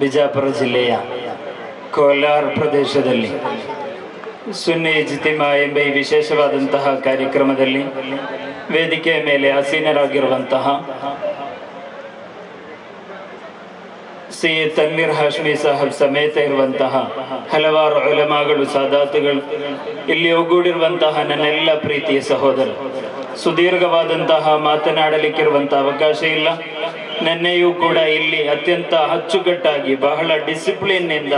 ಬಿಜಾಪುರ ಜಿಲ್ಲೆಯ ಕೋಲಾರ ಪ್ರದೇಶದಲ್ಲಿ ಸುನ್ನಿ ಇಜ್ತಿಮಾ ಎಂಬ ಈ ವಿಶೇಷವಾದಂತಹ ಕಾರ್ಯಕ್ರಮದಲ್ಲಿ ವೇದಿಕೆಯ ಮೇಲೆ ಆಸೀನರಾಗಿರುವಂತಹ ಸೈಯದ್ ತನ್ವೀರ್ ಹಾಶ್ಮಿ ಸಾಹಬ್ ಸಮೇತ ಇರುವಂತಹ ಹಲವಾರು ಉಲಮಾಗಳು, ಸಾದಾತುಗಳು, ಇಲ್ಲಿ ಒಗ್ಗೂಡಿರುವಂತಹ ನನ್ನೆಲ್ಲ ಪ್ರೀತಿಯ ಸಹೋದರ, ಸುದೀರ್ಘವಾದಂತಹ ಮಾತನಾಡಲಿಕ್ಕಿರುವಂತಹ ಅವಕಾಶ ಇಲ್ಲ. ನೆನ್ನೆಯೂ ಕೂಡ ಇಲ್ಲಿ ಅತ್ಯಂತ ಅಚ್ಚುಕಟ್ಟಾಗಿ ಬಹಳ ಡಿಸಿಪ್ಲಿನ್ ಇಂದ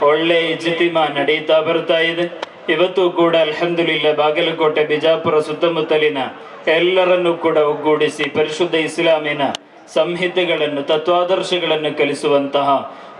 ಒಳ್ಳೆ ಇಜ್ತಿಮಾ ನಡೀತಾ ಬರ್ತಾ ಇದೆ. ಇವತ್ತು ಕೂಡ ಅಲ್ಹಮ್ದುಲಿಲ್ಲಾ ಬಾಗಲಕೋಟೆ, ಬಿಜಾಪುರ ಸುತ್ತಮುತ್ತಲಿನ ಎಲ್ಲರನ್ನೂ ಕೂಡ ಒಗ್ಗೂಡಿಸಿ ಪರಿಶುದ್ಧ ಇಸ್ಲಾಮಿನ ಸಂಹಿತೆಗಳನ್ನು, ತತ್ವಾದರ್ಶಗಳನ್ನು ಕಲಿಸುವಂತಹ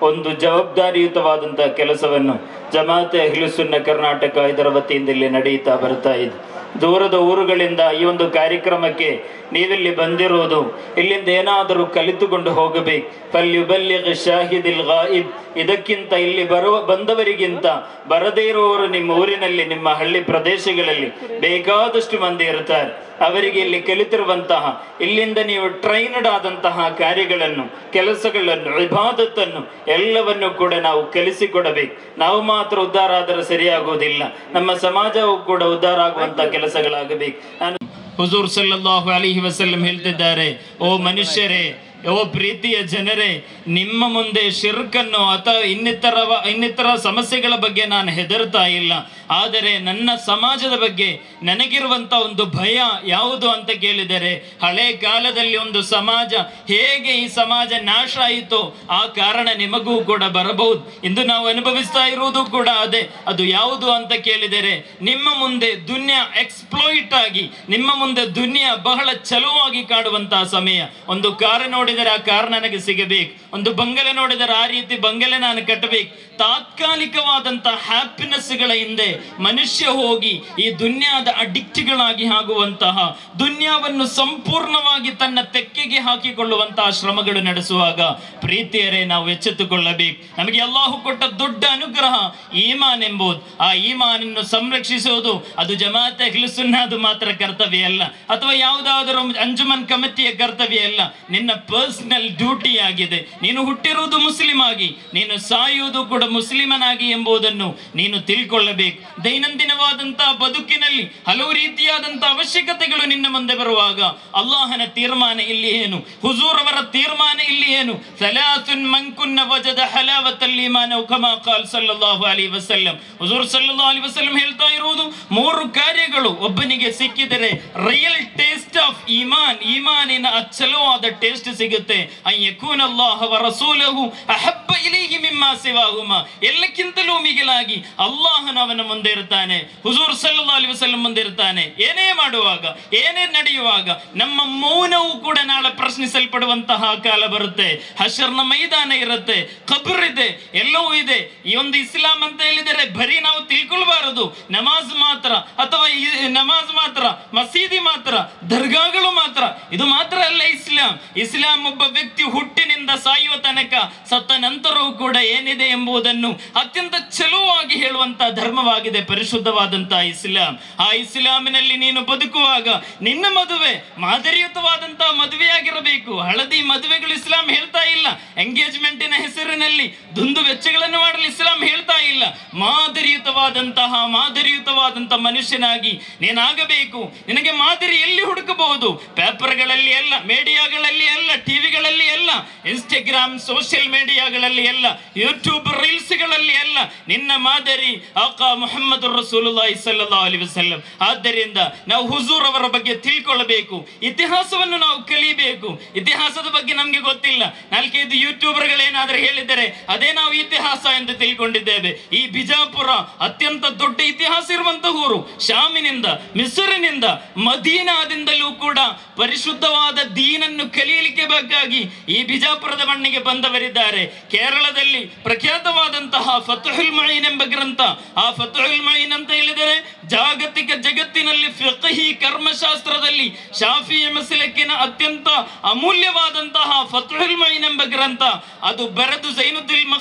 ಒಂದು ಜವಾಬ್ದಾರಿಯುತವಾದಂತಹ ಕೆಲಸವನ್ನು ಜಮಾತೆ ಅಹ್ಲುಸ್ ಸುನ್ನ ಕರ್ನಾಟಕ ಇದರ ವತಿಯಿಂದ ಇಲ್ಲಿ ನಡೀತಾ ಬರ್ತಾ ಇದೆ. ದೂರದ ಊರುಗಳಿಂದ ಈ ಒಂದು ಕಾರ್ಯಕ್ರಮಕ್ಕೆ ನೀವಿಲ್ಲಿ ಬಂದಿರುವುದು, ಇಲ್ಲಿಂದ ಏನಾದರೂ ಕಲಿತುಕೊಂಡು ಹೋಗಬೇಕು. ಫಲ್ಯುಬಲ್ಲಿಗ್ ಶಾಹಿದಿಲ್ ಗಾಯಿಬ್, ಇದಕ್ಕಿಂತ ಇಲ್ಲಿ ಬಂದವರಿಗಿಂತ ಬರದೇ ಇರುವವರು ನಿಮ್ಮ ಊರಿನಲ್ಲಿ, ನಿಮ್ಮ ಹಳ್ಳಿ ಪ್ರದೇಶಗಳಲ್ಲಿ ಬೇಕಾದಷ್ಟು ಮಂದಿ ಇರ್ತಾರೆ. ಅವರಿಗೆ ಇಲ್ಲಿ ಕಲಿತಿರುವಂತಹ, ಇಲ್ಲಿಂದ ನೀವು ಟ್ರೈನ್ಡ್ ಆದಂತಹ ಕಾರ್ಯಗಳನ್ನು, ಕೆಲಸಗಳನ್ನು, ಇಬಾದತ್ತನ್ನು ಎಲ್ಲವನ್ನು ಕೂಡ ನಾವು ಕಲಿಸಿಕೊಡಬೇಕು. ನಾವು ಮಾತ್ರ ಉದ್ಧಾರ ಆದರೆ ಸರಿಯಾಗುವುದಿಲ್ಲ, ನಮ್ಮ ಸಮಾಜವು ಕೂಡ ಉದ್ಧಾರ ಆಗುವಂತಹ ಕೆಲಸಗಳಾಗಬೇಕು. ನಾನು ಹುಜೂರ್ ಸಲ್ಲಲ್ಲಾಹು ಅಲೈಹಿ ವಸಲ್ಲಂ ಹೇಳ್ತಿದ್ದಾರೆ, ಓ ಮನುಷ್ಯರೇ, ಓ ಪ್ರೀತಿಯ ಜನರೇ, ನಿಮ್ಮ ಮುಂದೆ ಶಿರ್ಕನ್ನು ಅಥವಾ ಇನ್ನಿತರ ಸಮಸ್ಯೆಗಳ ಬಗ್ಗೆ ನಾನು ಹೆದರ್ತಾ ಇಲ್ಲ. ಆದರೆ ನನ್ನ ಸಮಾಜದ ಬಗ್ಗೆ ನನಗಿರುವಂಥ ಒಂದು ಭಯ ಯಾವುದು ಅಂತ ಕೇಳಿದರೆ, ಹಳೆ ಕಾಲದಲ್ಲಿ ಒಂದು ಸಮಾಜ ಹೇಗೆ ಈ ಸಮಾಜ ನಾಶ ಆಯಿತು ಆ ಕಾರಣ ನಿಮಗೂ ಕೂಡ ಬರಬಹುದು. ಇಂದು ನಾವು ಅನುಭವಿಸ್ತಾ ಇರುವುದು ಕೂಡ ಅದೇ. ಅದು ಯಾವುದು ಅಂತ ಕೇಳಿದರೆ, ನಿಮ್ಮ ಮುಂದೆ ದುನಿಯಾ ಎಕ್ಸ್ಪ್ಲೋಯಿಟ್ ಆಗಿ, ನಿಮ್ಮ ಮುಂದೆ ದುನಿಯಾ ಬಹಳ ಚಲುವಾಗಿ ಕಾಡುವಂತಹ ಸಮಯ. ಒಂದು ಕಾರು ನೋಡಿದರೆ ಆ ಕಾರ್ ನನಗೆ ಸಿಗಬೇಕು, ಒಂದು ಬಂಗಲೆ ನೋಡಿದರೆ ಆ ರೀತಿ ಬಂಗಲೆ ನಾನು ಕಟ್ಟಬೇಕು. ತಾತ್ಕಾಲಿಕವಾದಂತಹ ಹ್ಯಾಪಿನೆಸ್ಗಳ ಹಿಂದೆ ಮನುಷ್ಯ ಹೋಗಿ ಈ ದುನ್ಯಾದ ಅಡಿಕ್ಟ್ಗಳಾಗಿ ಆಗುವಂತಹ, ದುನ್ಯಾವನ್ನು ಸಂಪೂರ್ಣವಾಗಿ ತನ್ನ ತೆಕ್ಕೆಗೆ ಹಾಕಿಕೊಳ್ಳುವಂತಹ ಶ್ರಮಗಳು ನಡೆಸುವಾಗ ಪ್ರೀತಿಯರೇ ನಾವು ಎಚ್ಚೆತ್ತುಕೊಳ್ಳಬೇಕು. ನಮಗೆ ಅಲ್ಲಾಹು ಕೊಟ್ಟ ದೊಡ್ಡ ಅನುಗ್ರಹ ಈಮಾನ್ ಎಂಬುದು. ಆ ಈಮಾನನ್ನು ಸಂರಕ್ಷಿಸುವುದು ಅದು ಜಮಾತೆ ಅಹ್ಲುಸ್ ಸುನ್ನಹದು ಮಾತ್ರ ಕರ್ತವ್ಯ ಅಲ್ಲ, ಅಥವಾ ಯಾವುದಾದರೂ ಅಂಜುಮನ್ ಕಮಿಟಿಯ ಕರ್ತವ್ಯ ಅಲ್ಲ. ನಿನ್ನ ಪರ್ಸನಲ್ ಡ್ಯೂಟಿ ಆಗಿದೆ. ನೀನು ಹುಟ್ಟಿರುವುದು ಮುಸ್ಲಿಂ ಆಗಿ, ನೀನು ಸಾಯುವುದು ಕೂಡ ಮುಸ್ಲಿಮನಾಗಿ ಎಂಬುದನ್ನು ನೀನು ತಿಳ್ಕೊಳ್ಳಬೇಕು. ದೈನಂದಿನವಾದಂತಹ ಬದುಕಿನಲ್ಲಿ ಹಲವು ರೀತಿಯಾದಂತಹ ಅವಶ್ಯಕತೆಗಳು ನಿನ್ನ ಮುಂದೆ ಬರುವಾಗ ಅಲ್ಲಾಹನ ತೀರ್ಮಾನ ಇಲ್ಲಿ ಏನು, ಹುಜೂರ್ ಅವರ ತೀರ್ಮಾನ ಇಲ್ಲಿ ಏನು? ಸಲಾಸುನ್ ಮನ್ ಕುನ್ನ ವಜದ ಹಲಾವತಲ್ ಈಮಾನ್ ಔ ಕಮಾ ಖಾಲ್ ಸಲ್ಲಲ್ಲಾಹು ಅಲೈಹಿ ವಸಲ್ಲಂ. ಹುಜೂರ್ ಸಲ್ಲಲ್ಲಾಹು ಅಲೈಹಿ ವಸಲ್ಲಂ ಹೇಳ್ತಾ ಇರುವುದು, 3 ಕಾರ್ಯಗಳು ಒಬ್ಬನಿಗೆ ಸಿಕ್ಕಿದರೆ ರಿಯಲ್ ಟೇಸ್ಟ್ ಆಫ್ ಈಮಾನ್, ಈಮಾನಿನ ಅಚ್ಚಲವಾದ ಟೇಸ್ಟ್ ಸಿಗುತ್ತೆ. ಅನ್ ಯಕೂನ ಅಲ್ಲಾಹ ವ ರಸೂಲಹು ಅಹಬ್ಬ ಇಲೈಹಿ ಮಿಮ್ಮಾ ಸಿವಾಹುಮಾ, ಎಲ್ಲಕ್ಕಿಂತಲೂ ಮಿಗಿಲಾಗಿ ಅಲ್ಲಾಹನ ಅವನ ಮುಂದೆ ಇರ್ತಾನೆ, ಹುಜೂರ್ ಸಲ್ಲಲ್ಲಾಹು ಅಲೈಹಿ ವಸಲ್ಲಂ ಮುಂದೆ ಇರ್ತಾನೆ. ಏನೇ ಮಾಡುವಾಗ, ಏನೇ ನಡೆಯುವಾಗ ನಮ್ಮ ಮೌನವು ಕೂಡ ನಾಳೆ ಪ್ರಶ್ನಿಸಲ್ಪಡುವಂತಹ ಕಾಲ ಬರುತ್ತೆ. ಹಶರ್ನ ಮೈದಾನ ಇರುತ್ತೆ, ಖಬರ್ ಇದೆ, ಎಲ್ಲವೂ ಇದೆ. ಈ ಒಂದು ಇಸ್ಲಾಂ ಅಂತ ಹೇಳಿದರೆ ಬರೀ ನಾವು ತಿಳ್ಕೊಳ್ಬಾರದು ನಮಾಜ್ ಮಾತ್ರ, ಅಥವಾ ನಮಾಜ್ ಮಾತ್ರ, ಮಸೀದಿ ಮಾತ್ರ, ದರ್ಗಾಗಳು ಮಾತ್ರ, ಇದು ಮಾತ್ರ ಅಲ್ಲ ಇಸ್ಲಾಂ. ಇಸ್ಲಾಂ ಒಬ್ಬ ವ್ಯಕ್ತಿ ಹುಟ್ಟಿನಿಂದ ಸಾಯುವ ತನಕ, ಸತ್ತ ನಂತರವೂ ಕೂಡ ಏನಿದೆ ಎಂಬುದನ್ನು ಅತ್ಯಂತ ಚಲುವಾಗಿ ಹೇಳುವಂತಹ ಧರ್ಮವಾಗಿದೆ ಪರಿಶುದ್ಧವಾದಂತಹ ಇಸ್ಲಾಂ. ಆ ಇಸ್ಲಾಮಿನಲ್ಲಿ ನೀನು ಬದುಕುವಾಗ ನಿನ್ನ ಮದುವೆ ಮಾದರಿಯುತವಾದಂತಹ ಮದುವೆಯಾಗಿರಬೇಕು. ಹಳದಿ ಮದುವೆಗಳು ಇಸ್ಲಾಂ ಹೇಳ್ತಾ ಇಲ್ಲ. ಎಂಗೇಜ್ಮೆಂಟಿನ ಹೆಸರಿನಲ್ಲಿ ದುಂದು ವೆಚ್ಚಗಳನ್ನು ಮಾಡಲು ಇಸ್ಲಾಂ ಹೇಳ್ತಾ ಇಲ್ಲ. ಮಾದರಿಯುತವಾದಂತಹ ಮನುಷ್ಯನಾಗಿ ನೀನಾಗಬೇಕು. ನಿನಗೆ ಮಾದರಿ ಎಲ್ಲಿ ಹುಡುಕಬಹುದು? ಪೇಪರ್ಗಳಲ್ಲಿ ಅಲ್ಲ, ಮೀಡಿಯಾಗಳಲ್ಲಿ ಅಲ್ಲ, ಟಿವಿಗಳಲ್ಲಿ ಅಲ್ಲ, ಇನ್ಸ್ಟಾಗ್ರಾಮ್ ಸೋಷಿಯಲ್ ಮೀಡಿಯಾಗಳಲ್ಲಿ ಅಲ್ಲ, ಯೂಟ್ಯೂಬ್ ರೀಲ್ಸ್ಗಳಲ್ಲಿ ಅಲ್ಲ. ನಿನ್ನ ಮಾದರಿ ಆಕಾ ಮುಹಮ್ಮದ್ ರಸೂಲುಲ್ಲಾಹಿ ಸಲ್ಲಲ್ಲಾಹು ಅಲೈಹಿ ವಸಲ್ಲಂ. ಆದ್ದರಿಂದ ನಾವು ಹುಜೂರ್ ಅವರ ಬಗ್ಗೆ ತಿಳ್ಕೊಳ್ಳಬೇಕು, ಇತಿಹಾಸವನ್ನು ನಾವು ಕಲಿಬೇಕು. ಇತಿಹಾಸದ ಬಗ್ಗೆ ನಮಗೆ ಗೊತ್ತಿಲ್ಲ. 4-5 ಯೂಟ್ಯೂಬರ್ಗಳೇನಾದರೂ ಹೇಳಿದರೆ ಅದೇ ನಾವು ಇತಿಹಾಸ ಎಂದು ತಿಳ್ಕೊಂಡಿದ್ದೇವೆ. ಈ ಬಿಜಾಪುರ ಅತ್ಯಂತ ದೊಡ್ಡ ಇತಿಹಾಸ ಇರುವಂತಹ ಊರು. ಶಾಮಿನಿಂದ, ಮಿಸ್ರಿನಿಂದ, ಮದೀನಾದಿಂದಲೂ ಕೂಡ ಪರಿಶುದ್ಧವಾದ ದೀನನ್ನು ಕಲಿಯಲಿಕ್ಕೆ ಬೇಕಾಗಿ ಈ ಬಿಜಾಪುರದ ಮಣ್ಣಿಗೆ ಬಂದವರಿದ್ದಾರೆ. ಕೇರಳದಲ್ಲಿ ಪ್ರಖ್ಯಾತವಾದಂತಹ ಫತಹುಲ್ ಮುঈನ್ ಎಂಬ ಗ್ರಂಥ. ಆ ಫತಹುಲ್ ಮುঈನ್ ಅಂತ ಹೇಳಿದರೆ ಜಾಗತಿಕ ಜಗತ್ತಿನಲ್ಲಿ ಫಿಕ್ಹಿ ಕರ್ಮಶಾಸ್ತ್ರದಲ್ಲಿ ಶಾಫಿ ಮಸಲಕಿನ ಅತ್ಯಂತ ಅಮೂಲ್ಯವಾದಂತಹ ಫತಹುಲ್ ಮುঈನ್ ಎಂಬ ಗ್ರಂಥ. ಅದು ಬರೆದು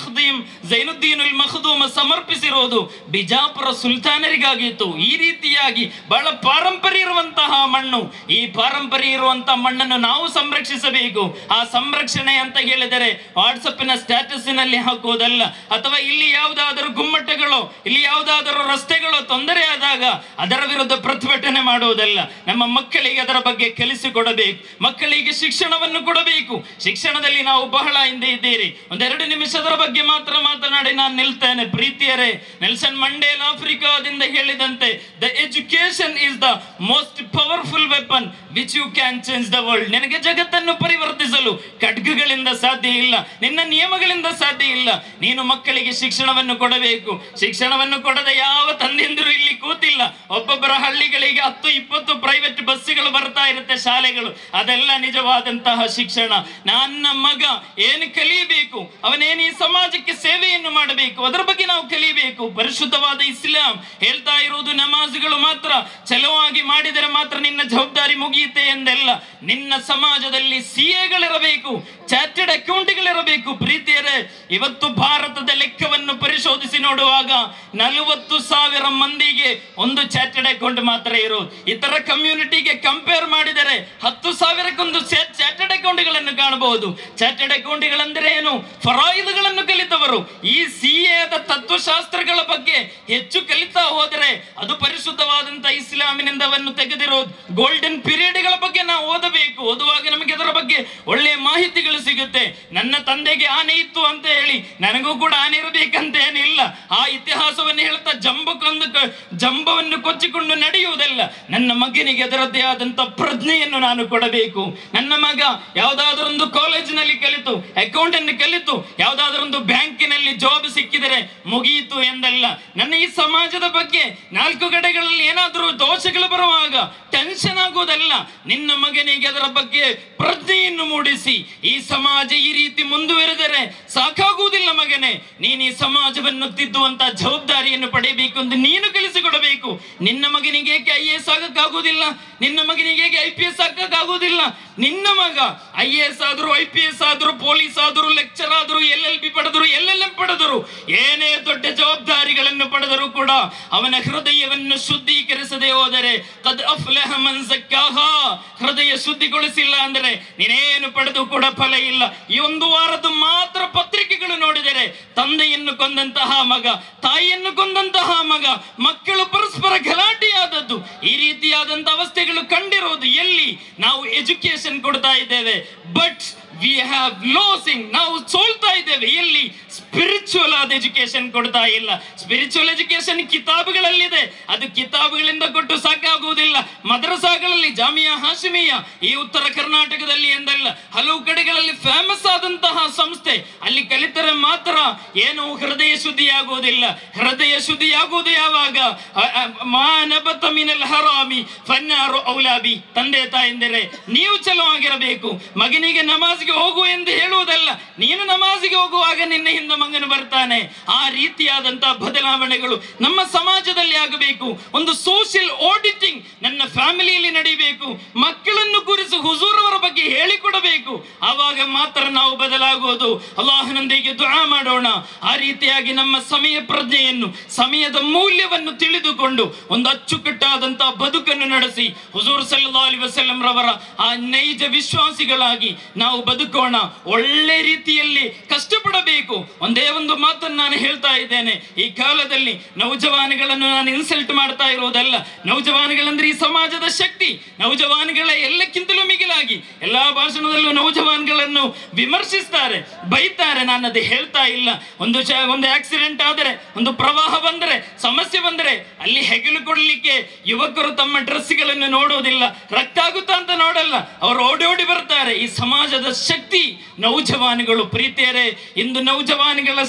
ಝೈನುದ್ದೀನುಲ್ ಮಖ್ದೂಮ್ ಸಮರ್ಪಿಸಿರೋದು ಬಿಜಾಪುರ ಸುಲ್ತಾನರಿಗಾಗಿತ್ತು. ಈ ರೀತಿಯಾಗಿ ಬಹಳ ಪಾರಂಪರ್ಯ ಇರುವಂತಹ ಮಣ್ಣು. ಈ ಪಾರಂಪರ್ಯ ಇರುವಂತಹ ಮಣ್ಣನ್ನು ನಾವು ಸಂರಕ್ಷಿಸಬೇಕು. ಆ ಸಂರಕ್ಷಣೆ ಅಂತ ಹೇಳಿದರೆ ವಾಟ್ಸಪ್ಪಿನ ಸ್ಟೇಟಸ್ನಲ್ಲಿ ಹಾಕುವುದಲ್ಲ, ಅಥವಾ ಇಲ್ಲಿ ಯಾವುದಾದರೂ ಗುಮ್ಮಟಗಳು, ಇಲ್ಲಿ ಯಾವುದಾದರೂ ರಸ್ತೆಗಳು ತೊಂದರೆ ಆದಾಗ ಅದರ ವಿರುದ್ಧ ಪ್ರತಿಭಟನೆ ಮಾಡುವುದಲ್ಲ. ನಮ್ಮ ಮಕ್ಕಳಿಗೆ ಅದರ ಬಗ್ಗೆ ಕಲಿಸಿಕೊಡಬೇಕು, ಮಕ್ಕಳಿಗೆ ಶಿಕ್ಷಣವನ್ನು ಕೊಡಬೇಕು. ಶಿಕ್ಷಣದಲ್ಲಿ ನಾವು ಬಹಳ ಹಿಂದೆ ಇದ್ದೀರಿ. ಒಂದೆರಡು ನಿಮಿಷದರ ಬಗ್ಗೆ ಮಾತ್ರ ಮಾತನಾಡಿ ನಾನು ನಿಲ್ತೇನೆ. ಪ್ರೀತಿಯರೇ, ನೆಲ್ಸನ್ ಮಂಡೇಲ ಆಫ್ರಿಕಾದಿಂದ ಹೇಳಿದಂತೆ, the education is the most powerful weapon which you can change the world. ನಿನಗೆ ಜಗತ್ತನ್ನು ಪರಿವರ್ತಿಸಲು ಖಡ್ಗಗಳಿಂದ ಸಾಧ್ಯ ಇಲ್ಲ, ನಿನ್ನ ನಿಯಮಗಳಿಂದ ಸಾಧ್ಯ ಇಲ್ಲ. ನೀನು ಮಕ್ಕಳಿಗೆ ಶಿಕ್ಷಣವನ್ನು ಕೊಡಬೇಕು. ಶಿಕ್ಷಣವನ್ನು ಕೊಡದ ಯಾವ ತಂದೆಯಂದಿರು ಇಲ್ಲಿ ಕೂತಿಲ್ಲ. ಒಬ್ಬೊಬ್ಬರ ಹಳ್ಳಿಗಳಿಗೆ 10-20 ಪ್ರೈವೇಟ್ ಬಸ್ಸುಗಳು ಬರ್ತಾ ಇರುತ್ತೆ, ಶಾಲೆಗಳು. ಅದೆಲ್ಲ ನಿಜವಾದಂತಹ ಶಿಕ್ಷಣ. ನನ್ನ ಮಗ ಏನು ಕಲಿಯಬೇಕು, ಅವನೇನು ಈ ಸಮಾಜಕ್ಕೆ ಸೇವೆಯನ್ನು ಮಾಡಬೇಕು, ಅದರ ಬಗ್ಗೆ ನಾವು ಕಲಿಯಬೇಕು. ಪರಿಶುದ್ಧವಾದ ಇಸ್ಲಾಂ ಹೇಳ್ತಾ ಇರುವುದು ನಮಾಜುಗಳು ಮಾತ್ರ ಚಲವಾಗಿ ಮಾಡಿದರೆ ಮಾತ್ರ ನಿನ್ನ ಜವಾಬ್ದಾರಿ ಮುಗಿಯುತ್ತೆ ಎಂದೆಲ್ಲ. ನಿನ್ನ ಸಮಾಜದಲ್ಲಿ CA ಚಾರ್ಟೆಡ್ ಅಕೌಂಟ್ಗಳಿರಬೇಕು. ಪ್ರೀತಿಯರೇ, ಇವತ್ತು ಭಾರತದ ಲೆಕ್ಕವನ್ನು ಪರಿಶೋಧಿಸಿ ನೋಡುವಾಗ 40,000 ಮಂದಿಗೆ ಒಂದು ಚಾರ್ಟೆಡ್ ಅಕೌಂಟ್ ಮಾತ್ರ ಇರೋದು. ಇತರ ಕಮ್ಯುನಿಟಿಗೆ ಕಂಪೇರ್ ಮಾಡಿದರೆ 10,000ಕ್ಕೊಂದು ಚಾರ್ಟೆಡ್ ಅಕೌಂಟ್ಗಳನ್ನು ಕಾಣಬಹುದು. ಚಾರ್ಟೆಡ್ ಅಕೌಂಟ್ಗಳಂದ್ರೆ ಏನು? ಫರಾಯಿದ್ಗಳನ್ನು ಕಲಿತವರು. ಈ CAದ ತತ್ವಶಾಸ್ತ್ರಗಳ ಬಗ್ಗೆ ಹೆಚ್ಚು ಕಲಿತಾ ಹೋದರೆ ಅದು ಪರಿಶುದ್ಧವಾದಂತಹ ಇಸ್ಲಾಮಿನಿಂದವನ್ನು ತೆಗೆದಿರೋದು. ಗೋಲ್ಡನ್ ಪೀರಿಯಡ್ಗಳ ಬಗ್ಗೆ ನಾವು ಓದಬೇಕು. ಓದುವಾಗ ನಮಗೆ ಅದರ ಬಗ್ಗೆ ಒಳ್ಳೆಯ ಮಾಹಿತಿಗಳು ಸಿಗುತ್ತೆ. ನನ್ನ ತಂದೆಗೆ ಆನೆ ಇತ್ತು ಅಂತ ಹೇಳಿ ನನಗೂ ಕೂಡ ಆನೆ ಇರಬೇಕಂತ ಏನಿಲ್ಲ. ಆ ಇತಿಹಾಸವನ್ನು ಹೇಳ್ತಾ ಜಂಬವನ್ನು ಕೊಚ್ಚಿಕೊಂಡು ನಡೆಯುವುದಲ್ಲ. ನನ್ನ ಮಗನಿಗೆ ಅದರದ್ದೇ ಆದಂತ ಪ್ರಜ್ಞೆಯನ್ನು ನಾನು ಕೊಡಬೇಕು. ನನ್ನ ಮಗ ಯಾವುದಾದರೊಂದು ಕಾಲೇಜಿನಲ್ಲಿ ಕಲಿತು, ಅಕೌಂಟ್ ಅನ್ನು ಕಲಿತು, ಯಾವುದಾದರೊಂದು ಬ್ಯಾಂಕಿನಲ್ಲಿ ಜಾಬ್ ಸಿಕ್ಕಿದರೆ ಮುಗಿಯಿತು ಎಂದಲ್ಲ. ನನ್ನ ಈ ಸಮಾಜದ ಬಗ್ಗೆ 4 ಕಡೆಗಳಲ್ಲಿ ಏನಾದರೂ ದೋಷಗಳು ಬರುವಾಗ ಟೆನ್ಷನ್ ಆಗುವುದಲ್ಲ. ನಿನ್ನ ಮಗನಿಗೆ ಅದರ ಬಗ್ಗೆ ಪ್ರಜ್ಞೆಯನ್ನು ಮೂಡಿಸಿ, ಈ ಸಮಾಜ ಈ ರೀತಿ ಮುಂದುವರೆದರೆ ಸಾಕಾಗುವುದಿಲ್ಲ ಮಗನೇ, ನೀನು ಈ ಸಮಾಜವನ್ನು ತಿದ್ದುವಂತ ಜವಾಬ್ದಾರಿಯನ್ನು ಪಡೆಯಬೇಕು ಎಂದು ನೀನು ಕಲಿಸಿಕೊಡಬೇಕು. ನಿನ್ನ ಮಗನಿಗೆ ಏಕೆ IAS ಆಗಕ್ಕಾಗುವುದಿಲ್ಲ? ನಿನ್ನ ಮಗನಿಗೆ ಹೇಗೆ IPS ಆಗಕ್ಕಾಗುವುದಿಲ್ಲ? ನಿನ್ನ ಮಗ IAS ಆದರೂ, IPS ಆದರೂ, ಪೊಲೀಸ್ ಆದರೂ, ಲೆಕ್ಚರ್ ಆದರೂ, LLB ಪಡೆದರು, LLM ಪಡೆದರು, ಏನೇ ದೊಡ್ಡ ಜವಾಬ್ದಾರಿಗಳನ್ನು ಪಡೆದರೂ ಕೂಡ ಅವನ ಹೃದಯವನ್ನು ಶುದ್ಧೀಕರಿಸದೆ ಹೋದರೆ ಕದ್ ಅಫ್ಲಹ ಮನ್ ಝಕ್ಕಾಹಾ, ಹೃದಯ ಶುದ್ಧಿಗೊಳಿಸಿಲ್ಲ ಅಂದರೆ ನೀನೇನು ಪಡೆದು ಕೂಡ ಫಲ ಇಲ್ಲ. ಈ 1 ವಾರದ ಮಾತ್ರ ಪತ್ರಿಕೆಗಳು ನೋಡಿದರೆ ತಂದೆಯನ್ನು ಕೊಂದಂತಹ ಮಗ, ತಾಯಿಯನ್ನು ಕೊಂದಂತಹ ಮಗ, ಮಕ್ಕಳು ಪರಸ್ಪರ ಗಲಾಟೆಯಾದದ್ದು, ಈ ರೀತಿಯಾದಂತಹ ಅವಸ್ಥೆಗಳು ಕಂಡಿರೋದು ಎಲ್ಲಿ? ನಾವು ಎಜುಕೇಶನ್ ಕೊಡ್ತಾ ಇದ್ದೇವೆ, ಬಟ್ ವಿ ಹ್ಯಾವ್ ಲೋಸಿಂಗ್, ನಾವು ಸೋಲ್ತಾ ಇದ್ದೇವೆ. ಎಲ್ಲಿ? ಸ್ಪಿರಿಚುವಲ್ ಆದ ಎಜುಕೇಶನ್ ಕೊಡ್ತಾ ಇಲ್ಲ. ಸ್ಪಿರಿಚುವಲ್ ಎಜುಕೇಶನ್ ಕಿತಾಬುಗಳಲ್ಲಿದೆ, ಅದು ಕಿತಾಬುಗಳಿಂದ ಕೊಟ್ಟು ಸಾಕಾಗುವುದಿಲ್ಲ. ಮದ್ರಸಾಗಳಲ್ಲಿ, ಜಾಮಿಯಾ ಹಾಶಿಮಿಯಾ ಈ ಉತ್ತರ ಕರ್ನಾಟಕದಲ್ಲಿ ಎಂದಲ್ಲ ಹಲವು ಕಡೆಗಳಲ್ಲಿ ಫೇಮಸ್ ಆದಂತಹ ಸಂಸ್ಥೆ, ಅಲ್ಲಿ ಕಲಿತರೆ ಮಾತ್ರ ಏನು ಹೃದಯ ಶುದ್ಧಿಯಾಗುವುದಿಲ್ಲ. ಹೃದಯ ಶುದ್ಧಿಯಾಗುವುದು ಯಾವಾಗ? ಮಾನಬತ ಮಿನಲ್ ಹರಾಮಿ ಫನ್ನಾರು ಔಲಾಬಿ. ತಂದೆ ತಾಯಂದಿರೆ, ನೀವು ಚಲೋ ಆಗಿರಬೇಕು. ಮಗನಿಗೆ ನಮಾಜ್ಗೆ ಹೋಗು ಎಂದು ಹೇಳುವುದಲ್ಲ, ನೀನು ನಮಾಜ್ಗೆ ಹೋಗುವಾಗ ನಿನ್ನ ಹಿಂದೆ ಮಗನು ಬರ್ತಾನೆ. ಆ ರೀತಿಯಾದಂತಹ ಬದಲಾವಣೆಗಳು ನಮ್ಮ ಸಮಾಜದಲ್ಲಿ ಆಗಬೇಕು. ಒಂದು ಸೋಷಿಯಲ್ ಆಡಿಟಿಂಗ್ ನನ್ನ ಫ್ಯಾಮಿಲಿಯಲ್ಲಿ ನಡೀಬೇಕು. ಮಕ್ಕಳನ್ನು ಕುರಿತು ಹುಜೂರ್ ಅವರ ಬಗ್ಗೆ ಹೇಳಿಕೊಡಬೇಕು. ಆವಾಗ ಮಾತ್ರ ನಾವು ಬದಲಾಗುವುದು. ಅಲ್ಲಾಹನೊಂದಿಗೆ ದುಆ ಮಾಡೋಣ. ಆ ರೀತಿಯಾಗಿ ನಮ್ಮ ಸಮಯ ಪ್ರಜ್ಞೆಯನ್ನು, ಸಮಯದ ಮೌಲ್ಯವನ್ನು ತಿಳಿದುಕೊಂಡು ಒಂದು ಅಚ್ಚುಕಟ್ಟಾದಂತಹ ಬದುಕನ್ನು ನಡೆಸಿ ಹುಜೂರ್ ಸಲ್ಲಲ್ಲಾಹು ಅಲೈಹಿ ವಸಲ್ಲಂ ರವರ ಆ ನೈಜ ವಿಶ್ವಾಸಿಗಳಾಗಿ ನಾವು ಬದುಕೋಣ. ಒಳ್ಳೆ ರೀತಿಯಲ್ಲಿ ಕಷ್ಟಪಡಬೇಕು. ಒಂದೇ ಒಂದು ಮಾತನ್ನು ನಾನು ಹೇಳ್ತಾ ಇದ್ದೇನೆ, ಈ ಕಾಲದಲ್ಲಿ ನೌಜವಾನಿಗಳನ್ನು ನಾನು ಇನ್ಸಲ್ಟ್ ಮಾಡ್ತಾ ಇರೋದಲ್ಲ. ನೌಜವಾನಿಗಳಂದ್ರೆ ಈ ಸಮಾಜದ ಶಕ್ತಿ. ನೌಜವಾನಿಗಳ ಎಲ್ಲಕ್ಕಿಂತಲೂ ಮಿಗಿಲಾಗಿ ಎಲ್ಲಾ ಭಾಷಣದಲ್ಲೂ ನೌಜವಾನ್ಗಳನ್ನು ವಿಮರ್ಶಿಸ್ತಾರೆ, ಬೈತಾರೆ. ನಾನು ಅದು ಹೇಳ್ತಾ ಇಲ್ಲ. ಒಂದು ಆಕ್ಸಿಡೆಂಟ್ ಆದರೆ, ಒಂದು ಪ್ರವಾಹ ಬಂದರೆ, ಸಮಸ್ಯೆ ಬಂದರೆ ಅಲ್ಲಿ ಹೆಗಲು ಕೊಡಲಿಕ್ಕೆ ಯುವಕರು ತಮ್ಮ ಡ್ರೆಸ್ಗಳನ್ನು ನೋಡುವುದಿಲ್ಲ, ರಕ್ತ ಆಗುತ್ತಾ ಅಂತ ನೋಡಲ್ಲ, ಅವರು ಓಡಿ ಬರ್ತಾರೆ. ಈ ಸಮಾಜದ ಶಕ್ತಿ ನೌಜವಾನಿಗಳು. ಪ್ರೀತಿಯರೇ, ಇಂದು ನೌಜವಾನಿಗಳ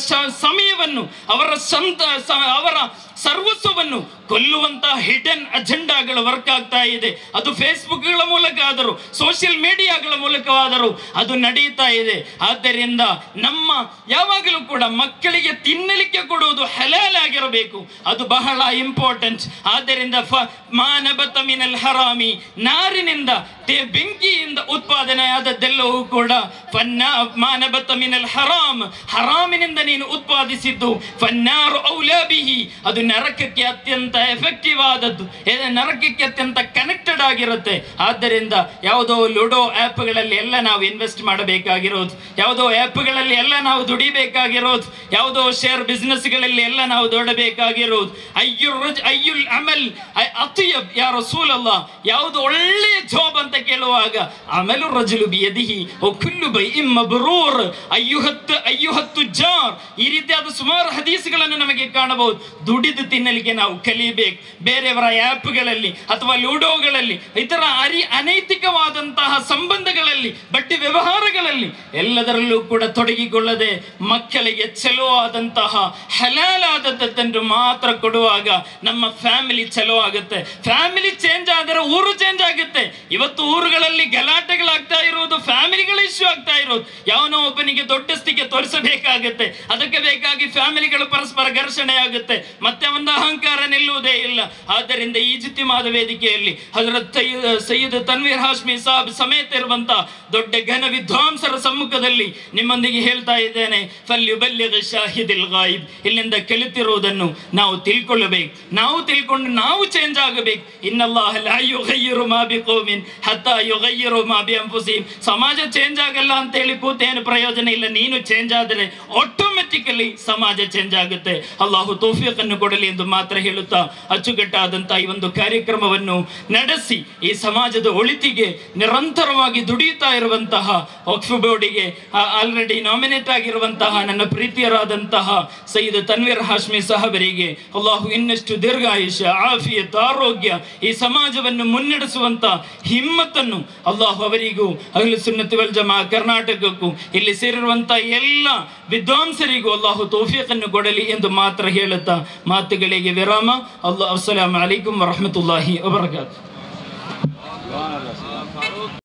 ಸಮಯವನ್ನು, ಅವರ ಸರ್ವಸ್ವವನ್ನು ಕೊಲ್ಲುವಂತಹ ಹಿಡನ್ ಅಜೆಂಡಾಗಳು ವರ್ಕ್ ಆಗ್ತಾ ಇದೆ. ಅದು ಫೇಸ್ಬುಕ್ಗಳ ಮೂಲಕ ಆದರೂ, ಸೋಷಿಯಲ್ ಮೀಡಿಯಾಗಳ ಮೂಲಕವಾದರೂ ಅದು ನಡೀತಾ ಇದೆ. ಆದ್ದರಿಂದ ನಮ್ಮ ಯಾವಾಗಲೂ ಕೂಡ ಮಕ್ಕಳಿಗೆ ತಿನ್ನಲಿಕ್ಕೆ ಕೊಡುವುದು ಹಲಾಲ್ ಆಗಿರಬೇಕು, ಅದು ಬಹಳ ಇಂಪಾರ್ಟೆಂಟ್. ಆದ್ದರಿಂದ ಮಾನಬತ ಮಿನಲ್ ಹರಾಮಿ, ನಾರಿನಿಂದ, ಬೆಂಕಿಯಿಂದ ಉತ್ಪಾದನೆ ಆದದ್ದೆಲ್ಲವೂ ಕೂಡ ಮಾನಬತ ಮಿನಲ್ ಹರಾಮ್, ಹರಾಮಿನಿಂದ ನೀನು ಉತ್ಪಾದಿಸಿದ್ದು, ಫನ್ನಾರು ಔಲಾ ಬಿಹಿ, ಅದು ನರಕಕ್ಕೆ ಅತ್ಯಂತ ಎಫೆಕ್ಟಿವ್ ಆದದ್ದು, ನರಕಕ್ಕೆ ಅತ್ಯಂತ ಕನೆಕ್ಟೆಡ್ ಆಗಿರುತ್ತೆ. ಆದ್ದರಿಂದ ಯಾವುದೋ ಲೂಡೋ ಆ್ಯಪ್ಗಳಲ್ಲಿ ಎಲ್ಲ ನಾವು ಇನ್ವೆಸ್ಟ್ ಮಾಡಬೇಕಾಗಿರೋದು, ಯಾವುದೋ ಆ್ಯಪ್ಗಳಲ್ಲಿ ಎಲ್ಲ ನಾವು ದುಡಿಬೇಕಾಗಿರೋದು, ಯಾವುದೋ ಶೇರ್ ಬಿಸ್ನೆಸ್ಗಳಲ್ಲಿ ಎಲ್ಲ ನಾವು ದೊಡಬೇಕಾಗಿರೋದು. ಅಯ್ಯುಲ್ ಅಮಲ್ ಅತಿಯಬ್ ಯಾ ರಸೂಲಲ್ಲ, ಯಾವುದು ಒಳ್ಳೆಯ ಜಾಬ್ ಅಂತ ಕೇಳುವಾಗ ಅಮಲು ರಜುಲು ಬಿಯದಿಹಿ ವ ಕುಲ್ಲು ಬೈಇನ್ ಮಬ್ರೂರ್ ಅಯ್ಯುಹತ್ತು ಜಾರ್, ಈ ರೀತಿಯಾದ ಸುಮಾರು ಹದೀಸ್ಗಳನ್ನು ನಮಗೆ ಕಾಣಬಹುದು. ದುಡಿದು ತಿನ್ನಲಿಕ್ಕೆ ನಾವು ಕಲಿಬೇಕು. ಬೇರೆಯವರ ಆ್ಯಪ್ಗಳಲ್ಲಿ ಅಥವಾ ಲೂಡೋಗಳಲ್ಲಿ, ಇತರ ಅನೈತಿಕವಾದಂತಹ ಸಂಬಂಧಗಳಲ್ಲಿ, ಬಡ್ಡಿ ವ್ಯವಹಾರಗಳಲ್ಲಿ ಎಲ್ಲದರಲ್ಲೂ ಕೂಡ ತೊಡಗಿಕೊಳ್ಳದೆ ಮಕ್ಕಳಿಗೆ ಚಲೋ ಆದಂತಹ ಹಲಾಲ್ ಆದದ್ದನ್ನು ಮಾತ್ರ ಕೊಡುವಾಗ ನಮ್ಮ ಫ್ಯಾಮಿಲಿ ಚಲೋ ಆಗುತ್ತೆ. ಫ್ಯಾಮಿಲಿ ಚೇಂಜ್ ಆದರೆ ಊರು ಚೇಂಜ್ ಆಗುತ್ತೆ. ಇವತ್ತು ಊರುಗಳಲ್ಲಿ ಗಲಾಟೆಗಳಾಗ್ತಾ ಇರೋದು ಫ್ಯಾಮಿಲಿಗಳ ಇಶ್ಯೂ ಆಗ್ತಾ ಇರೋದು. ಯಾವನೋ ಒಬ್ಬನಿಗೆ ದೊಡ್ಡಸ್ತಿಗೆ ತೋರಿಸಬೇಕಾಗುತ್ತೆ, ಅದಕ್ಕೆ ಬೇಕಾಗಿ ಫ್ಯಾಮಿಲಿಗಳು ಪರಸ್ಪರ ಘರ್ಷಣೆ ಆಗುತ್ತೆ, ಮತ್ತೆ ಒಂದು ಅಹಂಕಾರ ನಿಲ್ಲುವುದೇ ಇಲ್ಲ. ಆದ್ದರಿಂದ ಈ ಜಿತ್ತಿಮಾದ ವೇದಿಕೆಯಲ್ಲಿ ಹಜರತ್ ಸೈಯದ್ ತನ್ವೀರ್ ಹಾಶ್ಮಿ ಸಾಬ್ ಸಮೇತ ಇರುವಂತಹ ದೊಡ್ಡ ಘನ ವಿದ್ವಾಂಸರ ಸಮ್ಮುಖದಲ್ಲಿ ನಿಮ್ಮೊಂದಿಗೆ ಹೇಳ್ತಾ ಇದ್ದೇನೆ, ಫಲ್ಯುಬಲ್ಲಿಗ್ ಶಾಹಿದಿಲ್ ಗಾಯಿಬ್, ಇಲ್ಲಿಂದ ಕಲಿತಿರುವುದನ್ನು ನಾವು ತಿಳ್ಕೊಳ್ಳಬೇಕು. ನಾವು ತಿಳ್ಕೊಂಡು ನಾವು ಚೇಂಜ್ ಆಗಬೇಕು. ಇನ್ನಲ್ಲಾಹ ಲಾ ಯುಗಯ್ಯಿರು ಮಾ ಬಿಕೌಮಿನ್ ಹತ್ತಾ ಯುಗಯ್ಯಿರು ಮಾ ಬಿಅನ್ಫುಸಿಹಿಮ್. ಸಮಾಜ ಚೇಂಜ್ ಆಗಲ್ಲ ಅಂತ ಹೇಳಿ ಕೂತೇನು ಪ್ರಯೋಜನ ಇಲ್ಲ. ನೀನು ಚೇಂಜ್ ಆದರೆ ಆಟೋಮೆಟಿಕಲಿ ಸಮಾಜ ಚೇಂಜ್ ಆಗುತ್ತೆ. ಅಲ್ಲಾಹು ತೌಫೀಕನ್ನು ಕೊಡಲಿ ಎಂದು ಮಾತ್ರ ಹೇಳುತ್ತಾ ಅಚ್ಚುಕಟ್ಟಾದಂತಹ ಈ ಒಂದು ಕಾರ್ಯಕ್ರಮವನ್ನು ನಡೆಸಿ ಈ ಸಮಾಜದ ಒಳಿತಿಗೆ ನಿರಂತರವಾಗಿ ದುಡಿಯುತ್ತಾ ಇರುವಂತಹ ವಕ್ಫ್ ಬೋರ್ಡಿಗೆ ಆಲ್ರೆಡಿ ನಾಮಿನೇಟ್ ಆಗಿರುವಂತಹ ನನ್ನ ಪ್ರೀತಿಯರಾದಂತಹ ಸೈಯದ್ ತನ್ವೀರ್ ಹಾಶ್ಮಿ ಸಾಹಬರಿಗೆ ಅಲ್ಲಾಹು ಇನ್ನಷ್ಟು ದೀರ್ಘಾಯುಷ್ಯ, ಆಫಿಯತ್, ಆರೋಗ್ಯ, ಈ ಸಮಾಜವನ್ನು ಮುನ್ನಡೆಸುವಂತ ಹಿಮ್ಮತ್ತನ್ನು ಅಲ್ಲಾಹು ಅವರಿಗೂ, ಅಹ್ಲು ಸುನ್ನತ್ ವಲ್ ಜಮಾ ಕರ್ನಾಟಕಕ್ಕೂ, ಇಲ್ಲಿ ಸೇರಿರುವಂತಹ ಎಲ್ಲ ವಿದ್ವಾಂಸರಿಗೂ ಅಲ್ಲಾಹು ತೌಫೀಕನ್ನು ಕೊಡಲಿ ಎಂದು ಮಾತ್ರ ಹೇಳುತ್ತಾ ಮಾತುಗಳಿಗೆ ವಿರಾಮ. ಅಸ್ಸಲಾಮು ಅಲೈಕುಂ ವರಹಮತುಲ್ಲಾಹಿ ವಬರಕಾತುಹು.